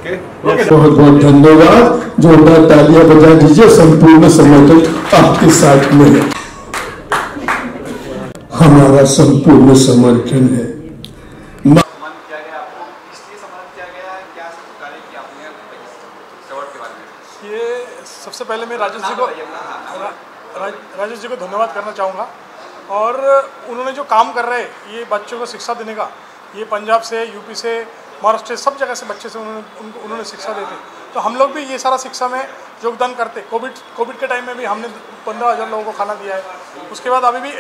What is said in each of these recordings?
Okay बहुत बहुत धन्यवाद। जोरदार तालियां बजा दीजिए। संपूर्ण समर्थन आपके साथ में है, हमारा संपूर्ण समर्थन है। ये सबसे पहले मैं राजेश जी को धन्यवाद करना चाहूँगा। और उन्होंने जो काम कर रहे हैं ये बच्चों को शिक्षा देने का, ये पंजाब से, यूपी से, महाराष्ट्र से, सब जगह से बच्चे से उन्होंने शिक्षा देते। तो हम लोग भी ये सारा शिक्षा में योगदान करते। कोविड के टाइम में भी हमने 15,000 लोगों को खाना दिया है। उसके बाद अभी भी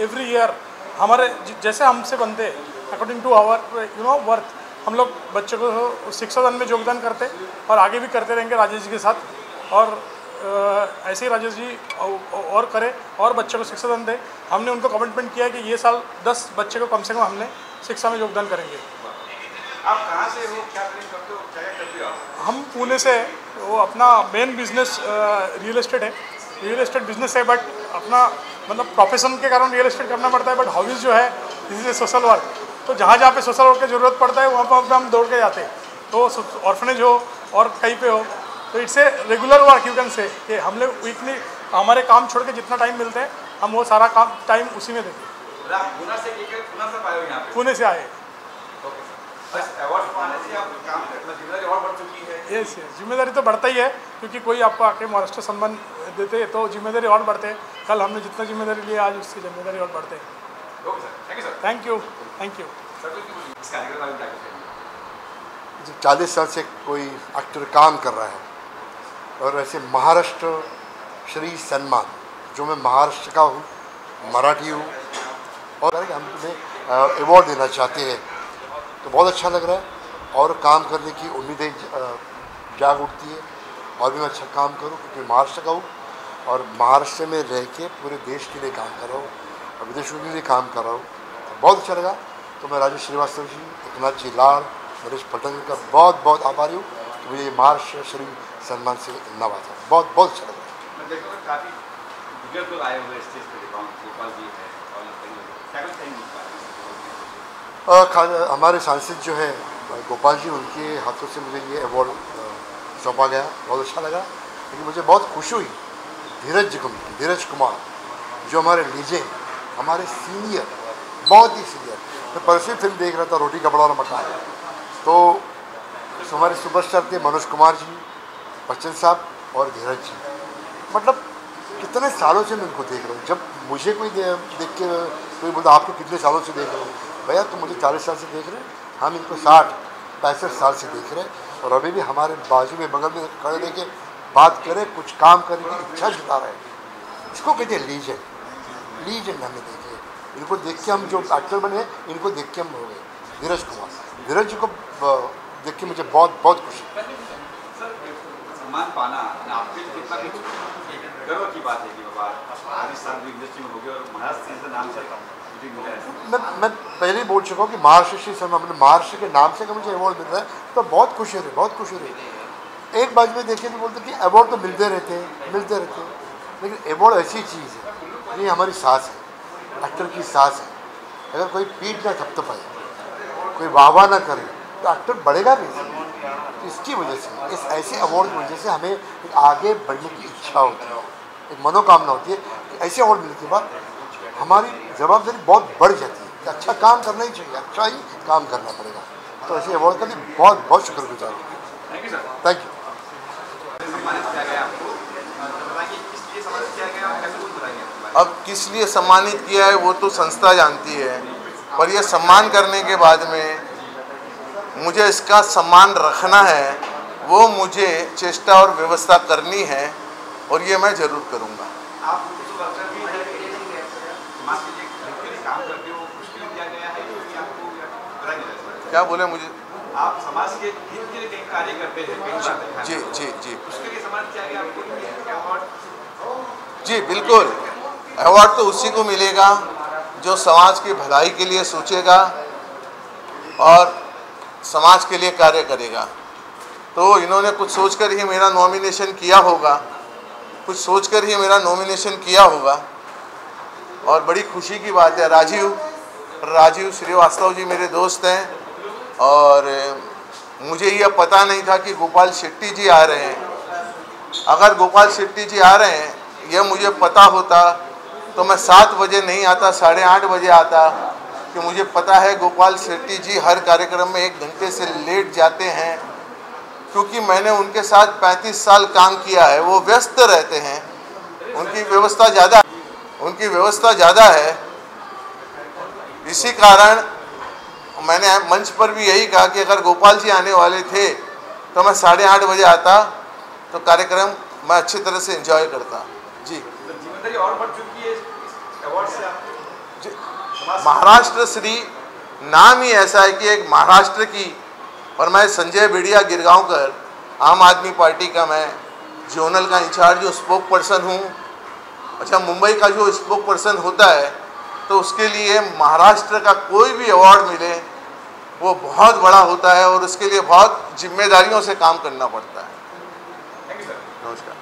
एवरी ईयर हमारे जैसे हमसे बनते अकॉर्डिंग टू आवर वर्थ हम लोग बच्चों को शिक्षा दान में योगदान करते और आगे भी करते रहेंगे राजेश जी के साथ। और ऐसे ही राजेश जी और करें और बच्चों को शिक्षा दान दें। हमने उनको कमिटमेंट किया है कि ये साल 10 बच्चे को कम से कम हमने शिक्षा में योगदान करेंगे। आप कहाँ से हो, क्या करते हो, क्या करते हो? हम पुणे से। वो अपना मेन बिजनेस रियल एस्टेट है, रियल एस्टेट बिजनेस है। बट अपना मतलब प्रोफेशन के कारण रियल एस्टेट करना पड़ता है। बट हॉबीज़ जो है this is a social work. तो जहाँ जहाँ पे सोशल वर्क की ज़रूरत पड़ता है वहाँ पर हम दौड़ के जाते हैं। तो ऑर्फनेज हो और कहीं पे हो तो it's a regular work you can say कि हम लोग वीकली हमारे काम छोड़ के जितना टाइम मिलते हैं हम वो सारा काम टाइम उसी में देते हैं। पुणे से आए। यस, जिम्मेदारी तो बढ़ता ही है क्योंकि कोई आपको आके महाराष्ट्र सम्मान देते तो जिम्मेदारी और बढ़ते हैं। कल हमने जितना जिम्मेदारी लिया आज उसकी जिम्मेदारी और बढ़ते हैं। Thank you. 40 साल से कोई एक्टर काम कर रहा है और ऐसे महाराष्ट्र श्री सम्मान, जो मैं महाराष्ट्र का हूँ, मराठी हूँ, और हम तुम्हें अवार्ड देना चाहते हैं तो बहुत अच्छा लग रहा है और काम करने की उम्मीदें जाग उठती है। और भी मैं अच्छा काम करूँ क्योंकि महाराष्ट्र का हूँ और महाराष्ट्र में रह के पूरे देश के लिए काम कर रहा हूँ और विदेशों के लिए काम कर रहा हूँ। तो बहुत अच्छा लगा। तो मैं राजेश श्रीवास्तव जी, एकनाथ जी लाल, नरेश पटन का बहुत बहुत आभारी हूँ कि मुझे महाराष्ट्र श्री सम्मान से नवाजा। बहुत बहुत अच्छा लगा। हमारे सांसद जो है गोपाल जी, उनके हाथों से मुझे ये अवार्ड सौंपा गया, बहुत अच्छा लगा। लेकिन मुझे बहुत खुशी हुई धीरज जी को, धीरज कुमार जो हमारे लीजेंड, हमारे सीनियर, बहुत ही सीनियर। मैं परसों फिल्म देख रहा था रोटी कपड़ा और मकान, तो हमारे सुपरस्टार थे मनोज कुमार जी, बच्चन साहब और धीरज जी। मतलब कितने सालों से मैं उनको देख रहा हूँ। जब मुझे कोई देख के कोई बोलता आपको कितने सालों से देख रहे हो, भैया तुम मुझे 40 साल से देख रहे हैं, हम इनको 60-65 साल से देख रहे हैं और अभी भी हमारे बाजू में बगल में खड़े रह के बात करें, कुछ काम करने की इच्छा जता रहे हैं। इसको कहते हैं लीजेंड। लीजेंड हमें देखे, इनको देख के हम जो एक्टर बने इनको देख के हम हो गए। धीरज कुमार, धीरज जी को देख के मुझे बहुत बहुत खुशी। सम्मान पाना आपके लिए कितना गर्व की बात है कि बाबा राजस्थान भी इंडस्ट्री में हो गया और महाराष्ट्र के नाम से मैं पहले ही बोल चुका हूँ कि महाराष्ट्र श्री सम्मान, मतलब महाराष्ट्र के नाम से अगर मुझे अवार्ड मिल रहा है तो बहुत खुशी हो रही, बहुत खुशी हो रही। एक बात में देखिए तो बोलते कि अवार्ड तो मिलते रहते हैं, लेकिन अवार्ड ऐसी चीज़ है, ये हमारी सांस है, एक्टर की सांस है। अगर कोई पीठ ना थपथपाए, कोई वाह ना करे तो एक्टर बढ़ेगा कैसे? तो इसकी वजह से, इस ऐसे अवार्ड की वजह से हमें एक आगे बढ़ने की इच्छा होती है, एक मनोकामना होती है कि ऐसे अवार्ड मिलने के बाद हमारी जवाबदारी बहुत बढ़ जाती है कि अच्छा काम करना ही चाहिए, अच्छा ही काम करना पड़ेगा। तो ऐसे अवार्ड का भी बहुत बहुत शुक्रगुजार हूँ। Thank you sir. Thank you. अब किस लिए सम्मानित किया है वो तो संस्था जानती है, पर यह सम्मान करने के बाद में मुझे इसका सम्मान रखना है, वो मुझे चेष्टा और व्यवस्था करनी है और ये मैं ज़रूर करूँगा। क्या बोले मुझे? आप समाज के हित के लिए कई कार्य करते हैं। जी जी जी, उसके लिए सम्मान किया गया आपको? जी बिल्कुल। अवार्ड तो उसी को मिलेगा जो समाज की भलाई के लिए सोचेगा और समाज के लिए कार्य करेगा। तो इन्होंने कुछ सोचकर ही मेरा नॉमिनेशन किया होगा, कुछ सोचकर ही मेरा नॉमिनेशन किया होगा और बड़ी खुशी की बात है। राजीव श्रीवास्तव जी मेरे दोस्त हैं और मुझे यह पता नहीं था कि गोपाल शेट्टी जी आ रहे हैं। अगर गोपाल शेट्टी जी आ रहे हैं यह मुझे पता होता तो मैं 7 बजे नहीं आता, 8:30 बजे आता, कि मुझे पता है गोपाल शेट्टी जी हर कार्यक्रम में 1 घंटे से लेट जाते हैं, क्योंकि मैंने उनके साथ 35 साल काम किया है। वो व्यस्त रहते हैं, उनकी व्यवस्था ज़्यादा है। इसी कारण मैंने मंच पर भी यही कहा कि अगर गोपाल जी आने वाले थे तो मैं 8:30 बजे आता, तो कार्यक्रम मैं अच्छी तरह से एंजॉय करता। जी, जिम्मेदारी और बढ़ चुकी है इस अवार्ड से आपकी। महाराष्ट्र श्री नाम ही ऐसा है कि एक महाराष्ट्र की, और मैं संजय बेड़िया गिरगांवकर, आम आदमी पार्टी का मैं जोनल का इंचार्ज हूँ, स्पोक पर्सन हूँ। अच्छा, मुंबई का जो स्पोक पर्सन होता है तो उसके लिए महाराष्ट्र का कोई भी अवार्ड मिले वो बहुत बड़ा होता है और उसके लिए बहुत जिम्मेदारियों से काम करना पड़ता है। Thank you sir. नमस्कार।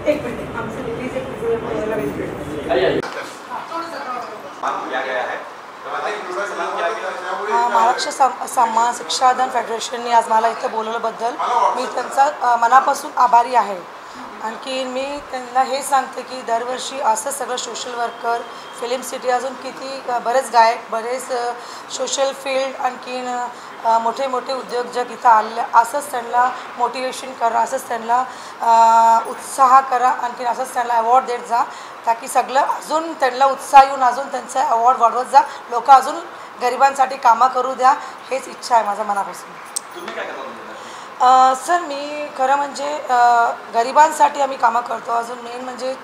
एक मिनट, हमसे लीजिए सम्मान किया गया है, तो बताइए किसका सम्मान किया गया? महाराष्ट्र सन्मान शिक्षादान फेडरेशनने आज मला इथं बोलवल्याबद्दल मी त्यांचा मनापासून आभारी आहे। आणखी मी त्यांना हे सांगते की दरवर्षी असं सगळं सोशल वर्कर, फिल्म सिटी, अजून किती बरेच गायक, बरेच सोशल फील्ड, आणखीन मोठे मोठे उद्योजक इथं आले, असंच त्यांना मोटिवेशन करा, असंच त्यांना उत्साह करा, आणखीन असंच त्यांना अवॉर्ड देत जा, ताकी सगळं अजून त्यांना उत्साह येऊन अजून त्यांचा अवॉर्ड वाढवत जा, लोक अजून गरिबांसाठी कामं करू द्या, हेच इच्छा आहे माझ्या मनापासून। तुम्ही काय करता? सर, मी खरं म्हणजे गरिबांसाठी आम्ही कामं करतो। अजून मेन म्हणजे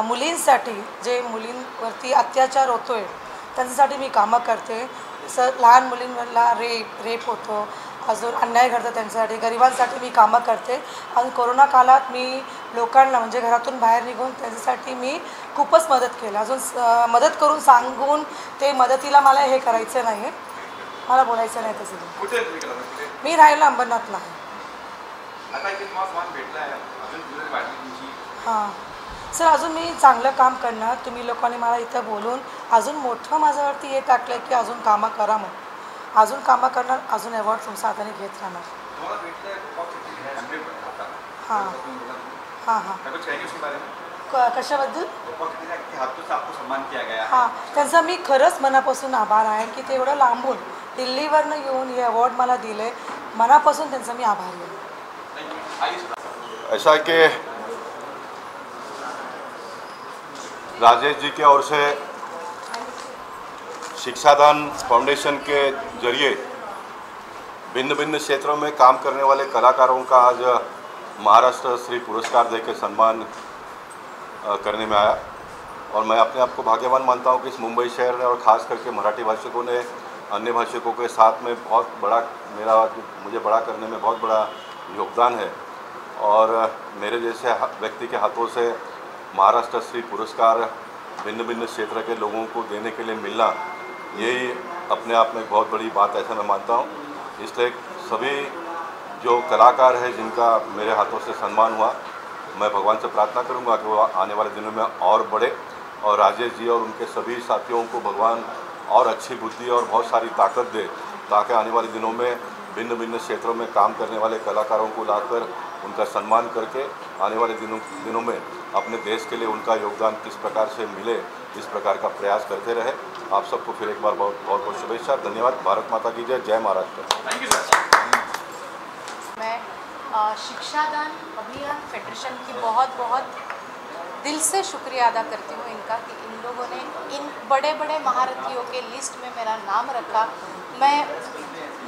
मुलींसाठी, जे मुलींवरती अत्याचार होतो आहे त्यांच्यासाठी मी कामं करते। लहान मुलींवरला रेप होतो, अजून अन्याय घडतं, त्यांच्यासाठी गरिबांसाठी मी कामं करते। आणि कोरोना काळात मी लोकांना म्हणजे घरातून बाहेर निघून त्यांच्यासाठी मी खूपच मदत केली। अजून मदत करून सांगून ते मदतीला मला हे करायचं नाही, मला बोलायचं नाही तसं। कुठे तुम्ही करता? कुठे? मी राहायला अंबरनाथला आहे। आता इथे तुम्हाला सम्मान भेटला आहे, अजून जिम्मेदारी वाढली तुमची? हां सर, अजून मी चांगलं काम करणार। तुम्ही लोकांनी मला इथं बोलून अजून मोठं माझ्यावरती हे टाकलं की अजून कामं करा, मग अजून कामं करणार, अजून अवॉर्ड तुमच्या हाताने घेत राहणार। तुम्हाला भेटलं आहे हाँ हाँ हाँ, कुछ कहेंगे उसके बारे में? कशाबद्दल? के हाथों से आपको सम्मान किया गया। हां, त्यांचा मी खरंच मनापासून आभार आहे की ते एवढं लांबून दिल्लीवरनं येऊन हे अवॉर्ड मला दिले, मनापासून त्यांचा मी आभारी आहे। ऐसा कि राजेश जी की ओर से शिक्षादान फाउंडेशन के जरिए भिन्न भिन्न क्षेत्रों में काम करने वाले कलाकारों का आज महाराष्ट्र श्री पुरस्कार दे के सम्मान करने में आया। और मैं अपने आप को भाग्यवान मानता हूं कि इस मुंबई शहर ने और ख़ास करके मराठी भाषिकों ने अन्य भाषिकों के साथ में बहुत बड़ा मुझे बड़ा करने में बहुत बड़ा योगदान है। और मेरे जैसे व्यक्ति के हाथों से महाराष्ट्र श्री पुरस्कार भिन्न भिन्न क्षेत्र के लोगों को देने के लिए मिलना, यही अपने आप में एक बहुत बड़ी बात ऐसा मैं मानता हूँ। इसलिए सभी जो कलाकार हैं जिनका मेरे हाथों से सम्मान हुआ, मैं भगवान से प्रार्थना करूंगा कि वो आने वाले दिनों में और बढ़े, और राजेश जी और उनके सभी साथियों को भगवान और अच्छी बुद्धि और बहुत सारी ताकत दे, ताकि आने वाले दिनों में भिन्न भिन्न क्षेत्रों में काम करने वाले कलाकारों को लाकर उनका सम्मान करके आने वाले दिनों में अपने देश के लिए उनका योगदान किस प्रकार से मिले, इस प्रकार का प्रयास करते रहे। आप सबको फिर एक बार बहुत बहुत शुभेच्छा, धन्यवाद। भारत माता की जय, जय महाराष्ट्र। Thank you sir. मैं शिक्षादान अभियान फेडरेशन की बहुत बहुत दिल से शुक्रिया अदा करती हूँ इनका, कि इन लोगों ने इन बड़े बड़े महारथियों के लिस्ट में मेरा नाम रखा।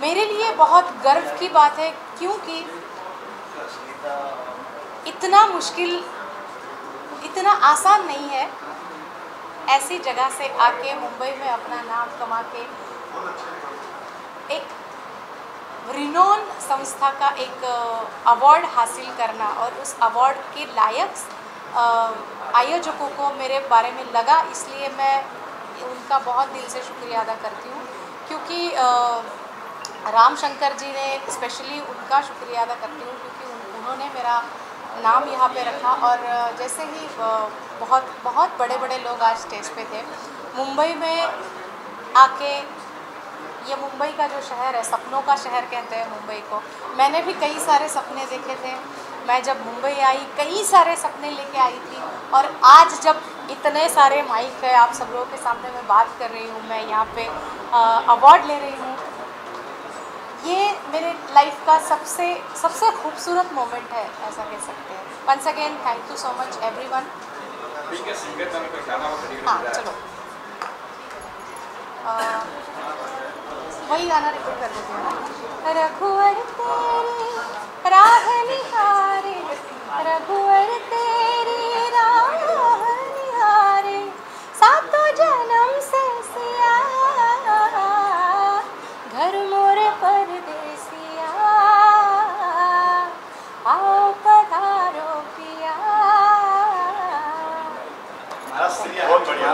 मेरे लिए बहुत गर्व की बात है, क्योंकि इतना मुश्किल, इतना आसान नहीं है ऐसी जगह से आके मुंबई में अपना नाम कमा के एक रिनोन संस्था का एक अवार्ड हासिल करना, और उस अवार्ड के लायक आयोजकों को मेरे बारे में लगा, इसलिए मैं उनका बहुत दिल से शुक्रिया अदा करती हूँ। क्योंकि राम शंकर जी ने स्पेशली उनका शुक्रिया अदा करती हूँ, क्योंकि उन्होंने मेरा नाम यहाँ पे रखा। और जैसे ही बहुत बड़े बड़े लोग आज स्टेज पे थे, मुंबई में आके ये मुंबई का जो शहर है, सपनों का शहर कहते हैं मुंबई को। मैंने भी कई सारे सपने देखे थे। मैं जब मुंबई आई कई सारे सपने लेके आई थी, और आज जब इतने सारे माइक है, आप सब लोगों के सामने मैं बात कर रही हूँ, मैं यहाँ पे अवार्ड ले रही हूँ, ये मेरे लाइफ का सबसे खूबसूरत मोमेंट है, ऐसा कह सकते हैं। Once again thank you so much everyone. हाँ चलो, वही गाना रिकॉर्ड कर देते हैं। रघुवर तेरी राह निहारे, रघुवर तेरी राह निहारे, सातों जन्म से सिया, घर मोरे परदेसिया, आओ पधारो पिया। बहुत बढ़िया।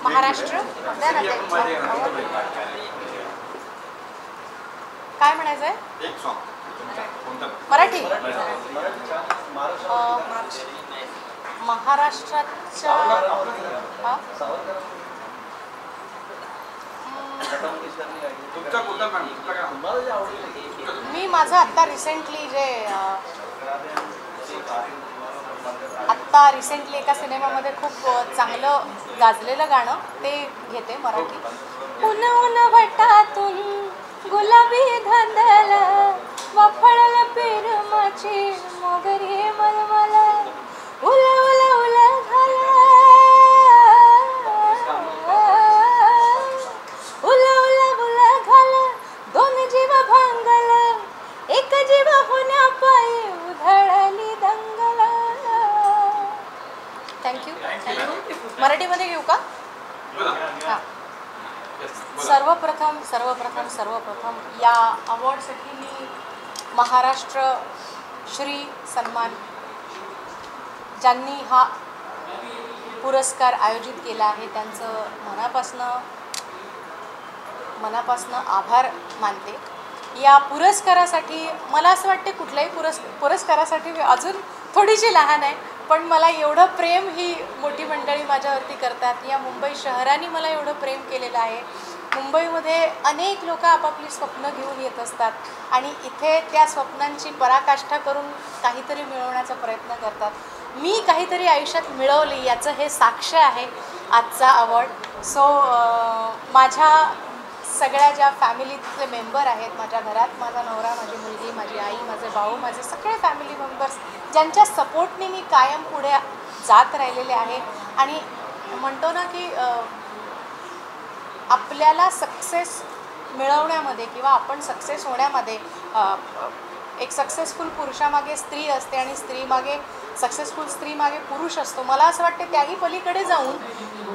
महाराष्ट्र काय म्हणायचं आहे? एक सॉन्ग मराठी? महाराष्ट्राच्या मी माझं आत्ता रिसेंटली एका सिनेमामध्ये खूप चांगलं गाजलेलं गाणं ते घेते मराठी। ऊन ऊन भटातून गुलाबी धांदल, वाफळल पेरमाची मोगरी मलमल, उल उल उल घाल, उल उल उल घाल, दोन जीव भांगल, एक जीव होण्या पायी उधळली दंगल। थँक्यू। मराठीमध्ये घेऊ का? हां। सर्वप्रथम या अवॉर्डसाठी मी महाराष्ट्र श्री सन्मान ज्यांनी हा पुरस्कार आयोजित केला आहे त्यांचं मनापासनं आभार मानते। या पुरस्कारासाठी मला असं वाटते कुठल्याही पुरस्कारासाठी मी अजून थोडीशी लहान आहे, पण मला एवढं प्रेम ही मोठी मंडळी माझ्यावरती करतात। या मुंबई शहराने मला एवढं प्रेम केलेलं आहे। मुंबईमध्ये अनेक लोक आपापली स्वप्न घेऊन येत असतात आणि इथे त्या स्वप्नांची पराकाष्ठा करून काहीतरी मिळवण्याचा प्रयत्न करतात। मी काहीतरी आयुष्यात मिळवले याचं हे साक्ष आहे आजचा अवॉर्ड। सो माझ्या सगळ्या ज्या फॅमिलीतले मेंबर आहेत, माझ्या घरात माझा नवरा, माझी मुलगी, माझी आई, माझे भाऊ, माझे सगळे फॅमिली मेंबर्स ज्यांच्या सपोर्टने मी कायम पुढे जात राहिलेले आहे। आणि म्हणतो ना की आपल्याला सक्सेस मिळवण्यामध्ये किंवा आपण सक्सेस होण्यामध्ये एक सक्सेसफुल पुरुषामागे स्त्री असते आणि सक्सेसफुल स्त्रीमागे पुरुष असतो। मला असं वाटतं त्याही पलीकडे जाऊन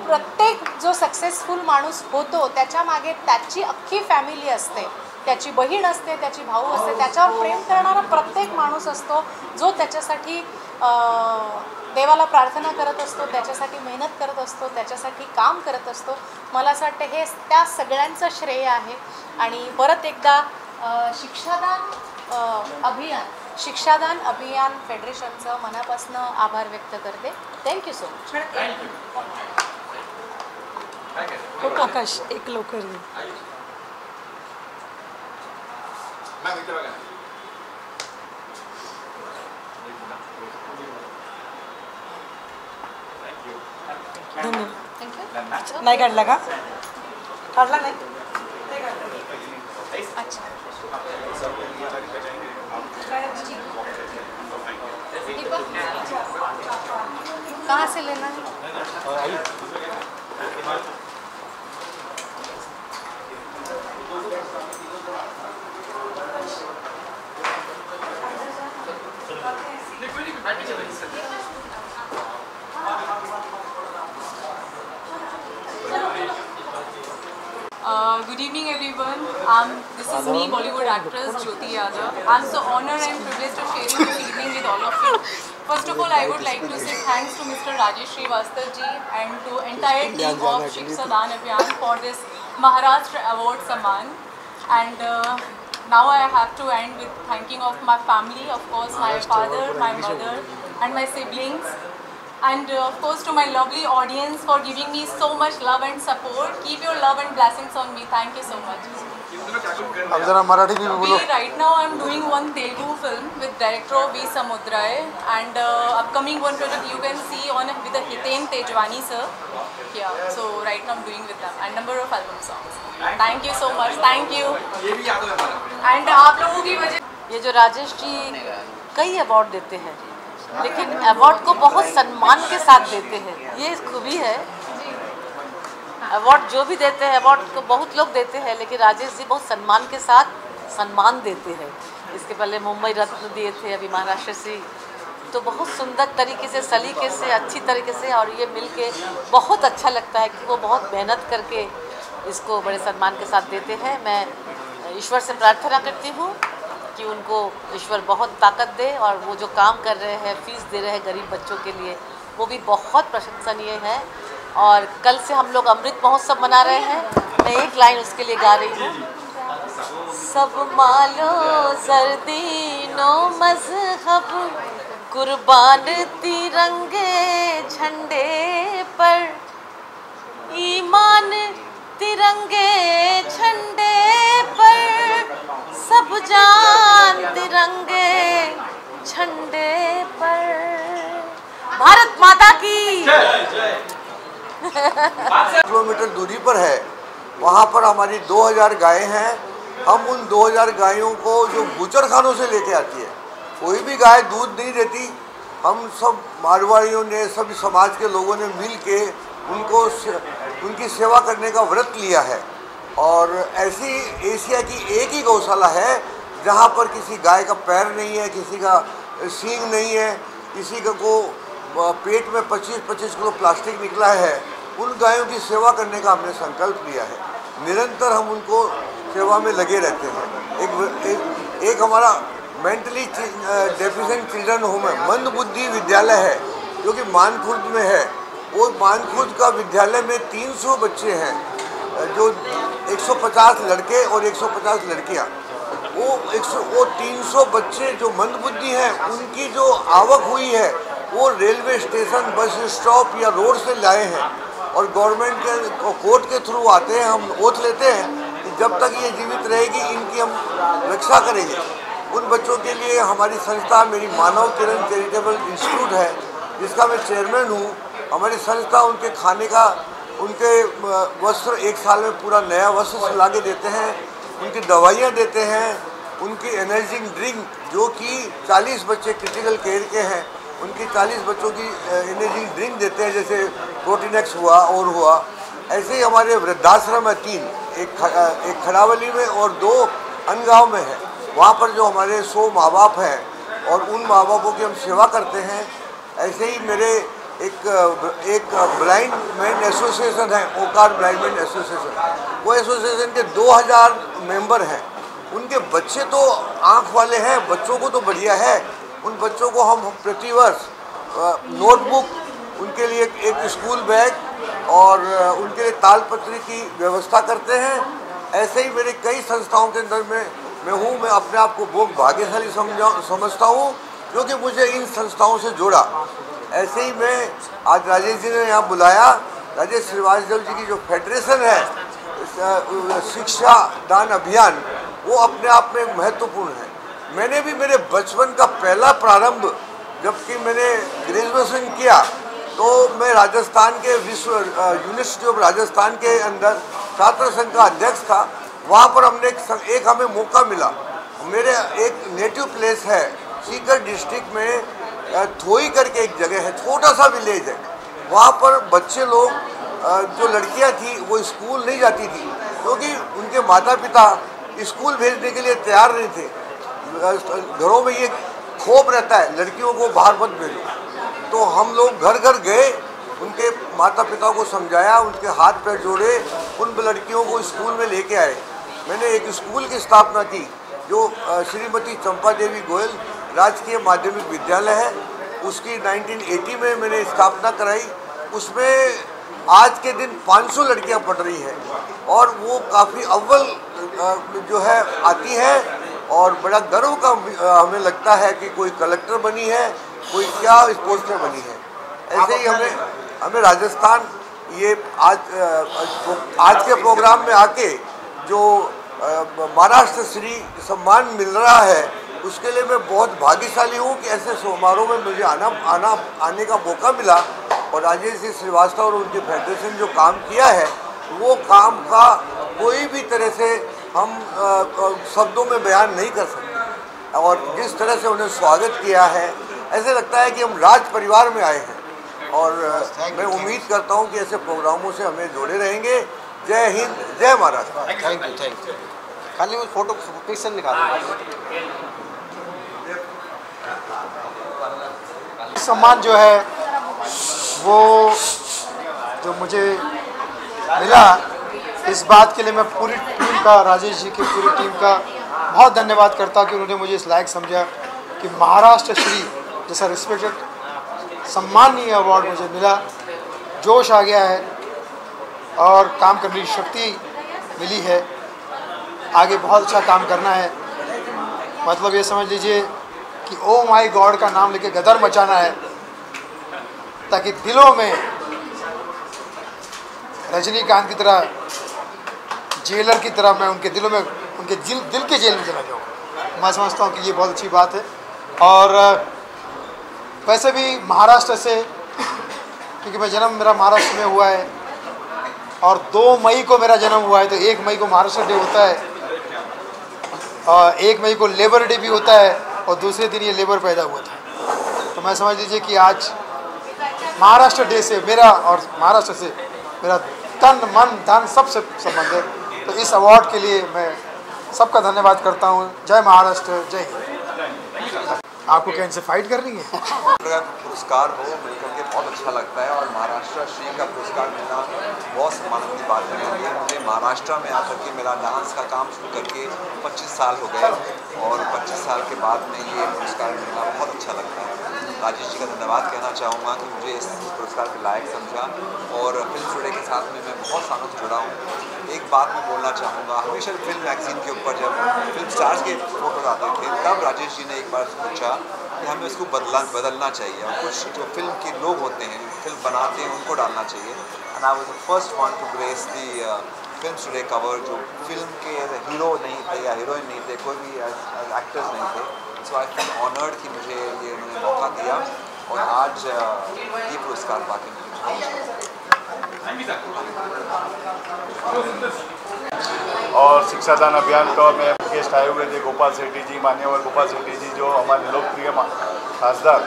प्रत्येक जो सक्सेसफुल माणूस होतो त्याच्या मागे त्याची अख्खी फॅमिली असते, त्याची बहीण असते, त्याची भाऊ असते, त्याच्यावर प्रेम करणारा प्रत्येक माणूस असतो जो त्याच्यासाठी देवाला प्रार्थना करत असतो, त्याच्यासाठी मेहनत करत असतो, त्याच्यासाठी काम करत असतो। मला असं वाटतं हे त्या सगळ्यांचं श्रेय आहे। आणि परत एकदा शिक्षादान अभियान फेडरेशनचं मनापासून आभार व्यक्त करते। Thank you so much. आकाश एक लवकर धन्यवाद। नाही काढला का? काढला नाही? अच्छा, कहाँ से लेना है? Good evening everyone. This is me, Bollywood actress Jyoti Yadav. I'm so honored and privileged to sharing this evening with all of you. First of all, I would like to say thanks to Mr. Rajesh Srivastava ji and to entire team of Shiksha Daan Abhiyan for this Maharashtra Award Samman. And now I have to end with thanking of my family, of course, my father, my mother and my siblings. And of course to my lovely audience for giving me so much love and support. Keep your love and blessings on me. Thank you so much. अब जरा मराठी में बोलो। Right now I'm doing one Telugu film with director V. Samudrai, and upcoming one project you can see on with the Hiten Tejwani sir. Yeah, so right now I'm doing with them and number of album songs. Thank you so much. Thank you. And आप लोगों की वजह ये जो राजेश जी कई award देते हैं, लेकिन अवार्ड को बहुत सम्मान के साथ देते हैं, ये खूबी है। अवार्ड जो भी देते हैं, अवार्ड को बहुत लोग देते हैं, लेकिन राजेश जी बहुत सम्मान के साथ सम्मान देते हैं। इसके पहले मुंबई रत्न दिए थे, अभी महाराष्ट्र से, तो बहुत सुंदर तरीके से, सलीके से, अच्छी तरीके से, और ये मिलके बहुत अच्छा लगता है कि वो बहुत मेहनत करके इसको बड़े सम्मान के साथ देते हैं। मैं ईश्वर से प्रार्थना करती हूँ कि उनको ईश्वर बहुत ताकत दे, और वो जो काम कर रहे हैं, फीस दे रहे हैं गरीब बच्चों के लिए, वो भी बहुत प्रशंसनीय है। और कल से हम लोग अमृत महोत्सव मना रहे हैं। मैं एक लाइन उसके लिए गा रही हूँ। सब मालो सर्दीनो मजहब कुर्बान तिरंगे झंडे पर, ईमान तिरंगे झंडे पर, सब जान तिरंगे झंडे पर। भारत माता की किलोमीटर दूरी पर है, वहाँ पर हमारी 2000 गायें हैं। हम उन 2000 गायों को जो बूचर खानों से लेके आती है, कोई भी गाय दूध नहीं देती। हम सब मारवाड़ियों ने, सभी समाज के लोगों ने मिल के उनकी सेवा करने का व्रत लिया है। और ऐसी एशिया की एक ही गौशाला है जहाँ पर किसी गाय का पैर नहीं है, किसी का सींग नहीं है, किसी का को पेट में 25-25 किलो प्लास्टिक निकला है। उन गायों की सेवा करने का हमने संकल्प लिया है। निरंतर हम उनको सेवा में लगे रहते हैं। एक हमारा मेंटली डेफिशिएंट चिल्ड्रन होम है, मंदबुद्धि विद्यालय है, जो कि मानखुर्द में है। वो मानखुर्द का विद्यालय में 300 बच्चे हैं, जो 150 लड़के और 150 लड़कियाँ। वो 300 बच्चे जो मंदबुद्धि हैं, उनकी जो आवक हुई है वो रेलवे स्टेशन, बस स्टॉप या रोड से लाए हैं। और गवर्नमेंट के कोर्ट के थ्रू आते हैं। हम ओथ लेते हैं कि जब तक ये जीवित रहेगी इनकी हम रक्षा करेंगे। उन बच्चों के लिए हमारी संस्था मेरी मानव किरण चैरिटेबल इंस्टीट्यूट है, जिसका मैं चेयरमैन हूँ। हमारी संस्था उनके खाने का, उनके वस्त्र, एक साल में पूरा नया वस्त्र सिला के देते हैं, उनकी दवाइयाँ देते हैं, उनकी एनर्जिंग ड्रिंक, जो कि 40 बच्चे क्रिटिकल केयर के हैं, उनकी 40 बच्चों की एनर्जी ड्रिंक देते हैं, जैसे प्रोटीनेक्स हुआ और हुआ। ऐसे ही हमारे वृद्धाश्रम है 3, एक खड़ावली में और 2 अनगांव में है। वहाँ पर जो हमारे 100 माँ बाप हैं और उन माँ बापों की हम सेवा करते हैं। ऐसे ही मेरे एक ब्लाइंड मैन एसोसिएशन है, ओकार ब्लाइंड मैन एसोसिएशन। वो एसोसिएशन के 2000 मेंबर हैं। उनके बच्चे तो आँख वाले हैं, बच्चों को तो बढ़िया है। उन बच्चों को हम प्रतिवर्ष नोटबुक, उनके लिए एक स्कूल बैग और उनके लिए तालपत्री की व्यवस्था करते हैं। ऐसे ही मेरे कई संस्थाओं के अंदर मैं हूँ। मैं अपने आप को बहुत भाग्यशाली समझता हूँ, क्योंकि मुझे इन संस्थाओं से जोड़ा। ऐसे ही मैं आज राजेश जी ने यहाँ बुलाया। राजेश श्रीवास्तव जी की जो फेडरेशन है शिक्षा दान अभियान, वो अपने आप में महत्वपूर्ण है। मैंने भी मेरे बचपन का पहला प्रारंभ, जबकि मैंने ग्रेजुएशन किया, तो मैं राजस्थान के यूनिवर्सिटी ऑफ राजस्थान के अंदर छात्र संघ का अध्यक्ष था। वहाँ पर हमने एक हमें मौका मिला। मेरे एक नेटिव प्लेस है सीकर डिस्ट्रिक्ट में, थोई करके एक जगह है, छोटा सा विलेज है। वहाँ पर बच्चे लोग, जो लड़कियाँ थी वो स्कूल नहीं जाती थी, क्योंकि उनके माता पिता स्कूल भेजने के लिए तैयार नहीं थे। घरों में ये खौफ रहता है लड़कियों को बाहर मत भेजो। तो हम लोग घर घर गए, उनके माता पिता को समझाया, उनके हाथ पैर जोड़े, उन लड़कियों को स्कूल में लेके आए। मैंने एक स्कूल की स्थापना की, जो श्रीमती चंपा देवी गोयल राजकीय माध्यमिक विद्यालय है। उसकी 1980 में मैंने स्थापना कराई। उसमें आज के दिन 500 लड़कियां पढ़ रही हैं, और वो काफ़ी अव्वल जो है आती हैं, और बड़ा गर्व का हमें लगता है कि कोई कलेक्टर बनी है, कोई क्या इस पोस्ट में बनी है। ऐसे ही हमें राजस्थान ये आज के प्रोग्राम में आके जो महाराष्ट्र श्री सम्मान मिल रहा है उसके लिए मैं बहुत भाग्यशाली हूँ कि ऐसे समारोह में मुझे आने का मौका मिला। और राजेश जी श्रीवास्तव और उनके फेडरेशन जो काम किया है वो काम का कोई भी तरह से हम शब्दों में बयान नहीं कर सकते। और जिस तरह से उन्हें स्वागत किया है ऐसे लगता है कि हम राज परिवार में आए हैं। और मैं उम्मीद करता हूं कि ऐसे प्रोग्रामों से हमें जुड़े रहेंगे। जय हिंद, जय महाराष्ट्र। Thank you. खाली वो फोटो पिक्चर निकालो। सम्मान जो है वो जो मुझे मिला इस बात के लिए मैं पूरी टीम का, राजेश जी की पूरी टीम का बहुत धन्यवाद करता कि उन्होंने मुझे इस लायक समझा कि महाराष्ट्र श्री जैसा रिस्पेक्टेड सम्मानीय अवार्ड मुझे मिला। जोश आ गया है और काम करने की शक्ति मिली है। आगे बहुत अच्छा काम करना है। मतलब ये समझ लीजिए कि ओ माय गॉड का नाम लेके गदर मचाना है ताकि दिलों में रजनीकांत की तरह, जेलर की तरह मैं उनके दिलों में, उनके दिल के जेल में चला जाऊँ। मैं समझता हूँ कि ये बहुत अच्छी बात है। और वैसे भी महाराष्ट्र से, क्योंकि मैं जन्म मेरा महाराष्ट्र में हुआ है और 2 मई को मेरा जन्म हुआ है, तो 1 मई को महाराष्ट्र डे होता है और 1 मई को लेबर डे भी होता है और दूसरे दिन ये लेबर पैदा हुआ था। तो मैं समझ लीजिए कि आज महाराष्ट्र डे से मेरा और महाराष्ट्र से मेरा तन मन धन सबसे संबंध है। तो इस अवार्ड के लिए मैं सबका धन्यवाद करता हूँ। जय महाराष्ट्र, जय हिंद। आपको क्या इनसे फाइट करनी है? पुरस्कार हो मिलकर के बहुत अच्छा लगता है और महाराष्ट्र श्री का पुरस्कार मिलना बहुत सम्मानित की बात है। ये मुझे महाराष्ट्र में आकर के मेरा डांस का काम शुरू करके 25 साल हो गए और 25 साल के बाद में ये पुरस्कार मिलना बहुत अच्छा लगता है। राजेश जी का धन्यवाद कहना चाहूँगा कि मुझे इस पुरस्कार के लायक समझा और फिल्म टुडे के साथ में मैं बहुत सालों से जुड़ा हूँ। एक बात मैं बोलना चाहूँगा, हमेशा फिल्म मैगजीन के ऊपर जब फिल्म स्टार्स के फोटोज आते थे तब राजेश जी ने एक बार सोचा कि हमें उसको बदलना चाहिए और कुछ जो फिल्म के लोग होते हैं, फिल्म बनाते हैं, उनको डालना चाहिए। And I was the first one two grace the film today cover जो फिल्म के हीरो नहीं थे या हीरोइन नहीं थे, कोई भी एक्टर्स नहीं थे। सो आई फील ऑनर्ड कि मुझे ये उन्होंने मौका दिया और आज ये पुरस्कार पाके और शिक्षादान अभियान का में गेस्ट आए हुए थे गोपाल सेठी जी, मान्यवर गोपाल सेठी जी जो हमारे लोकप्रिय खासदार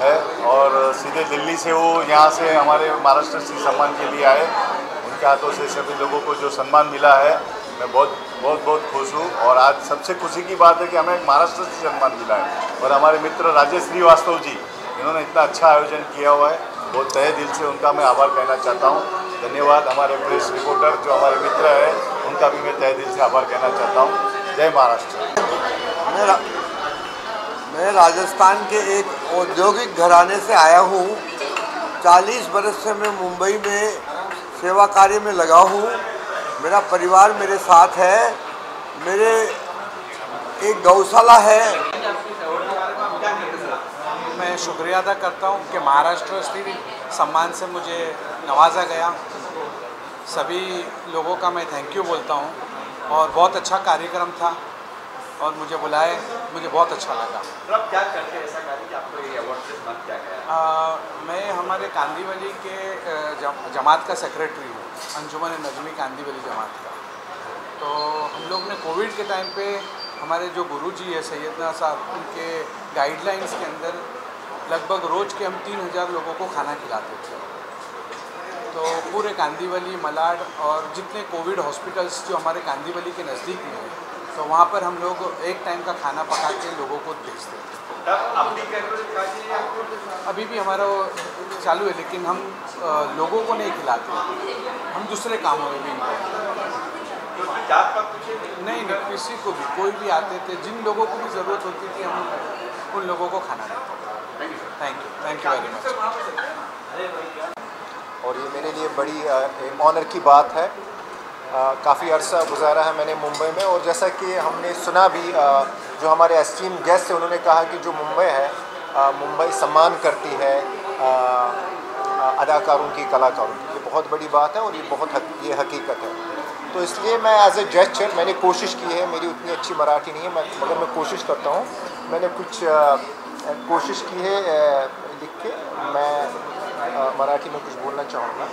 है और सीधे दिल्ली से वो यहाँ से हमारे महाराष्ट्र श्री सम्मान के लिए आए। उनके हाथों से सभी लोगों को जो सम्मान मिला है मैं बहुत खुश हूँ। और आज सबसे खुशी की बात है कि हमें महाराष्ट्र से सम्मान मिला है और हमारे मित्र राजेश श्रीवास्तव जी इन्होंने इतना अच्छा आयोजन किया हुआ है। बहुत तहे दिल से उनका मैं आभार कहना चाहता हूँ। धन्यवाद। हमारे प्रेस रिपोर्टर जो हमारे मित्र हैं उनका भी मैं तहे दिल से आभार कहना चाहता हूँ। जय महाराष्ट्र। मैं राजस्थान के एक औद्योगिक घराने से आया हूँ। 40 बरस से मैं मुंबई में सेवा कार्य में लगा हूँ। मेरा परिवार मेरे साथ है। मेरे एक गौशाला है। मैं शुक्रिया अदा करता हूँ कि महाराष्ट्र श्री सम्मान से मुझे नवाजा गया। सभी लोगों का मैं थैंक यू बोलता हूँ और बहुत अच्छा कार्यक्रम था और मुझे बुलाए, मुझे बहुत अच्छा लगा। तो आप क्या करते हैं ऐसा कार्य कि आपको ये अवार्ड से सम्मान किया गया? मैं हमारे कांदीवली के जमात का सेक्रेटरी हूँ, अंजुमन नजमी कांदीवली जमात का। तो हम लोग ने कोविड के टाइम पे हमारे जो गुरुजी है सैयदना साहब, उनके गाइडलाइंस के अंदर लगभग रोज़ के हम 3000 लोगों को खाना खिलाते थे। तो पूरे कांदीवली, मलाड और जितने कोविड हॉस्पिटल्स जो हमारे कांदीवली के नज़दीक में हैं, तो वहाँ पर हम लोग एक टाइम का खाना पका के लोगों को भेजते थे। अभी भी हमारा चालू है, लेकिन हम लोगों को नहीं खिलाते, हम दूसरे कामों में भी नहीं, किसी को भी, कोई भी आते थे, जिन लोगों को भी ज़रूरत होती थी हम उन लोगों को खाना देते थे। Thank you very much. और ये मेरे लिए बड़ी ऑनर की बात है। काफ़ी अरसा गुजारा है मैंने मुंबई में और जैसा कि हमने सुना भी जो हमारे एस्टीम गेस्ट थे उन्होंने कहा कि जो मुंबई है, मुंबई सम्मान करती है अदाकारों की, कलाकारों की। ये बहुत बड़ी बात है और ये हकीकत है। तो इसलिए मैं एज ए जेस्चर मैंने कोशिश की है, मेरी उतनी अच्छी मराठी नहीं है मगर मैं कोशिश करता हूँ। मैंने कुछ कोशिश की है लिख के, मैं मराठी में कुछ बोलना चाहूँगा।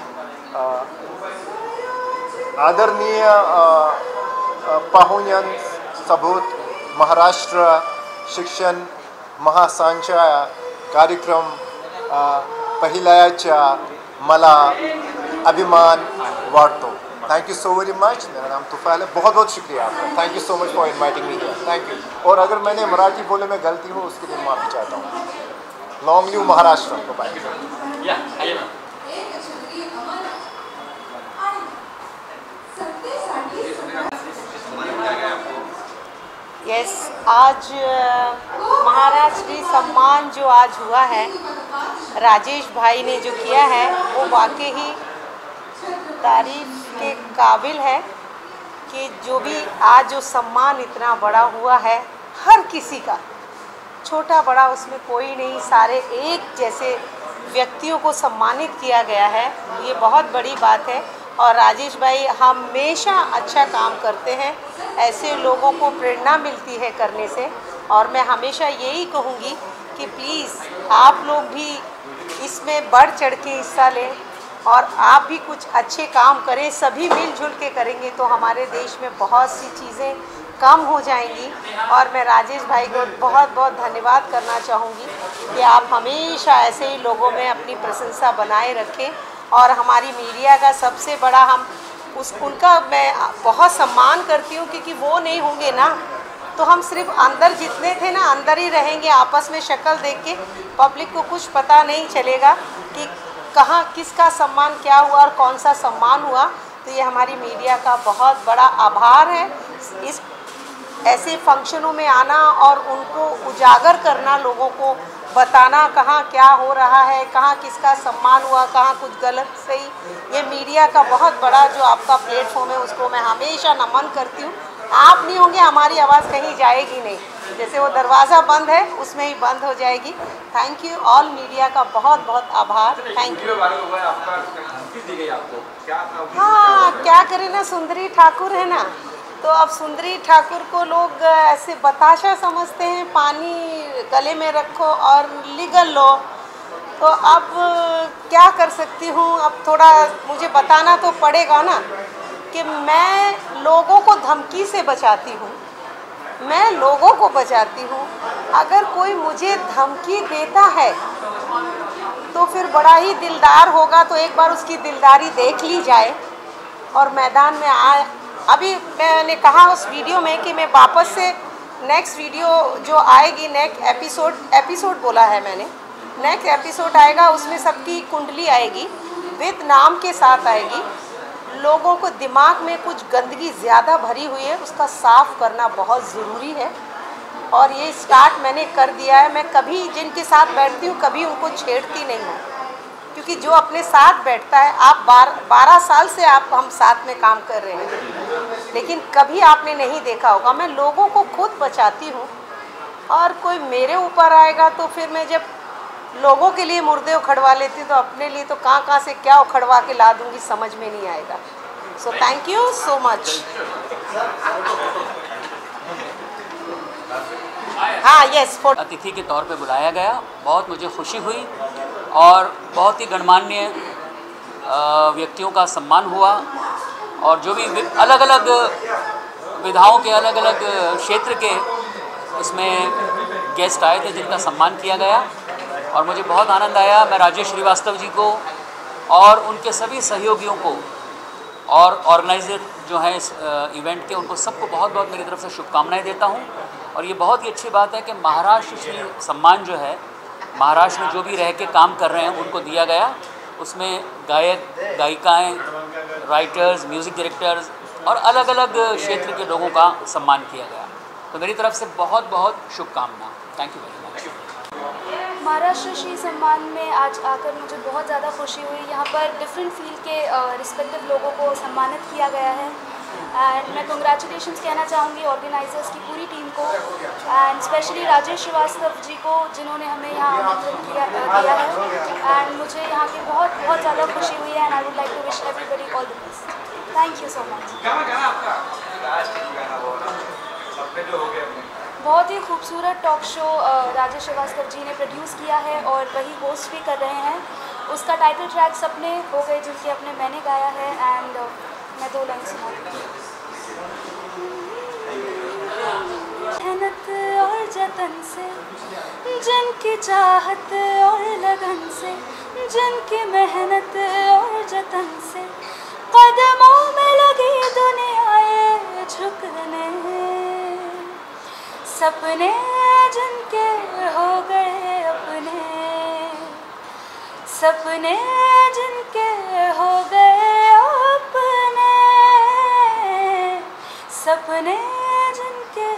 आदरणीय पाहुण्यां सबूत महाराष्ट्र शिक्षण महासंचय कार्यक्रम पहिल्याचा मला अभिमान वाटतो। Thank you so very much. मेरा नाम तुफैल है। बहुत बहुत शुक्रिया आपका। Thank you so much for inviting me here. Thank you. और अगर मैंने मराठी बोले में गलती हो उसके लिए माफ़ी चाहता हूँ। Long live Maharashtra. Bye. Yes, आज महाराष्ट्र सम्मान जो आज हुआ है, राजेश भाई ने जो किया है वो वाकई ही तारीफ के काबिल है कि जो भी आज जो सम्मान इतना बड़ा हुआ है, हर किसी का छोटा बड़ा उसमें कोई नहीं, सारे एक जैसे व्यक्तियों को सम्मानित किया गया है। ये बहुत बड़ी बात है और राजेश भाई हमेशा अच्छा काम करते हैं। ऐसे लोगों को प्रेरणा मिलती है करने से और मैं हमेशा यही कहूँगी कि प्लीज़ आप लोग भी इसमें बढ़ चढ़ के हिस्सा लें और आप भी कुछ अच्छे काम करें। सभी मिलजुल के करेंगे तो हमारे देश में बहुत सी चीज़ें कम हो जाएंगी। और मैं राजेश भाई को बहुत बहुत धन्यवाद करना चाहूँगी कि आप हमेशा ऐसे ही लोगों में अपनी प्रशंसा बनाए रखें। और हमारी मीडिया का सबसे बड़ा उनका मैं बहुत सम्मान करती हूँ, क्योंकि वो नहीं होंगे ना तो हम सिर्फ अंदर जितने थे ना अंदर ही रहेंगे, आपस में शक्ल देख के पब्लिक को कुछ पता नहीं चलेगा कि कहाँ किसका सम्मान क्या हुआ और कौन सा सम्मान हुआ। तो ये हमारी मीडिया का बहुत बड़ा आभार है। इस ऐसे फंक्शनों में आना और उनको उजागर करना, लोगों को बताना कहाँ क्या हो रहा है, कहाँ किसका सम्मान हुआ, कहाँ कुछ गलत सही, ये मीडिया का बहुत बड़ा जो आपका प्लेटफॉर्म है उसको मैं हमेशा नमन करती हूँ। आप नहीं होंगे हमारी आवाज़ कहीं जाएगी नहीं, जैसे वो दरवाज़ा बंद है उसमें ही बंद हो जाएगी। थैंक यू ऑल मीडिया का बहुत बहुत आभार। Thank you. हाँ, क्या करें ना, सुंदरी ठाकुर है ना, तो अब सुंदरी ठाकुर को लोग ऐसे बताशा समझते हैं, पानी गले में रखो और निगल लो। तो अब क्या कर सकती हूँ, अब थोड़ा मुझे बताना तो पड़ेगा ना कि मैं लोगों को धमकी से बचाती हूँ, मैं लोगों को बचाती हूँ। अगर कोई मुझे धमकी देता है तो फिर बड़ा ही दिलदार होगा, तो एक बार उसकी दिलदारी देख ली जाए और मैदान में आए। अभी मैंने कहा उस वीडियो में कि मैं वापस से नेक्स्ट वीडियो जो आएगी, नेक्स्ट एपिसोड बोला है मैंने, नेक्स्ट एपिसोड आएगा उसमें सबकी कुंडली आएगी, विद नाम के साथ आएगी। लोगों को दिमाग में कुछ गंदगी ज़्यादा भरी हुई है, उसका साफ़ करना बहुत ज़रूरी है और ये स्टार्ट मैंने कर दिया है। मैं कभी जिनके साथ बैठती हूँ कभी उनको छेड़ती नहीं हूँ, क्योंकि जो अपने साथ बैठता है, आप 12 साल से हम साथ में काम कर रहे हैं, लेकिन कभी आपने नहीं देखा होगा मैं लोगों को खुद बचाती हूँ। और कोई मेरे ऊपर आएगा तो फिर मैं जब लोगों के लिए मुर्दे उखड़वा लेती तो अपने लिए तो कहाँ से क्या उखड़वा के ला दूँगी, समझ में नहीं आएगा। So thank you so much. हाँ, यस, अतिथि के तौर पे बुलाया गया, बहुत मुझे खुशी हुई और बहुत ही गणमान्य व्यक्तियों का सम्मान हुआ और जो भी अलग अलग विधाओं के अलग अलग क्षेत्र के इसमें गेस्ट आए थे जिनका सम्मान किया गया और मुझे बहुत आनंद आया। मैं राजेश श्रीवास्तव जी को और उनके सभी सहयोगियों को और ऑर्गेनाइजर जो हैं इस इवेंट के, उनको सबको बहुत बहुत मेरी तरफ से शुभकामनाएं देता हूं। और ये बहुत ही अच्छी बात है कि महाराष्ट्र श्री सम्मान जो है, महाराष्ट्र में जो भी रह के काम कर रहे हैं उनको दिया गया। उसमें गायक गायिकाएँ, राइटर्स, म्यूज़िक डायरेक्टर्स और अलग अलग क्षेत्र के लोगों का सम्मान किया गया। तो मेरी तरफ से बहुत बहुत शुभकामना। Thank you very much. Maharashtra Shri सम्मान में आज आकर मुझे बहुत ज़्यादा खुशी हुई। यहाँ पर डिफरेंट फील्ड के रिस्पेक्टिव लोगों को सम्मानित किया गया है एंड मैं कंग्रेचुलेशंस कहना चाहूँगी ऑर्गेनाइजर्स की पूरी टीम को एंड स्पेशली राजेश श्रीवास्तव जी को जिन्होंने हमें यहाँ आमंत्रित किया है एंड मुझे यहाँ के बहुत बहुत ज़्यादा खुशी हुई है and I would like to wish everybody all the best. Thank you so much. बहुत ही खूबसूरत टॉक शो राजेश श्रीवास्तव जी ने प्रोड्यूस किया है और वही होस्ट भी कर रहे हैं। उसका टाइटल ट्रैक सपने हो गए जिनके अपने मैंने गाया है एंड मैं 2 लाइन सुनाती हूँ। मेहनत और जतन से जिनकी चाहत और लगन से, जिनकी मेहनत और जतन से कदमों में लगी दुनियाएं झुकने, सपने जिनके हो गए अपने, सपने जिनके हो गए अपने, सपने जिनके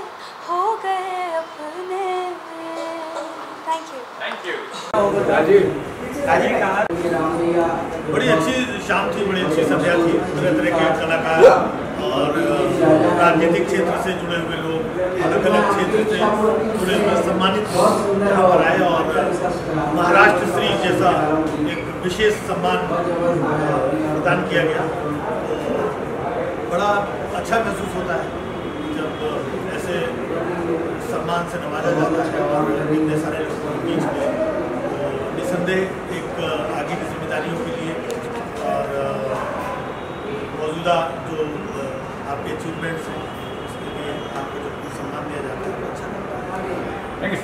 हो गए अपने। Thank you. बड़ी अच्छी शाम थी, बड़ी अच्छी संध्या थी। तरह तरह के कलाकार और राजनीतिक क्षेत्र से जुड़े हुए लोग, अलग अलग क्षेत्र से जुड़े हुए सम्मानित यहाँ पर आए और महाराष्ट्र श्री जैसा एक विशेष सम्मान प्रदान किया गया। बड़ा अच्छा महसूस होता है जब ऐसे सम्मान से नवाजा जाता है और इतने सारे लोगों के बीच में। निसंदेह एक आगे की जिम्मेदारियों के लिए और मौजूदा जो आपके अचीवमेंट्स हैं उसके लिए आपको जो सम्मान दिया जाता है वो अच्छा लगता है। Thank you.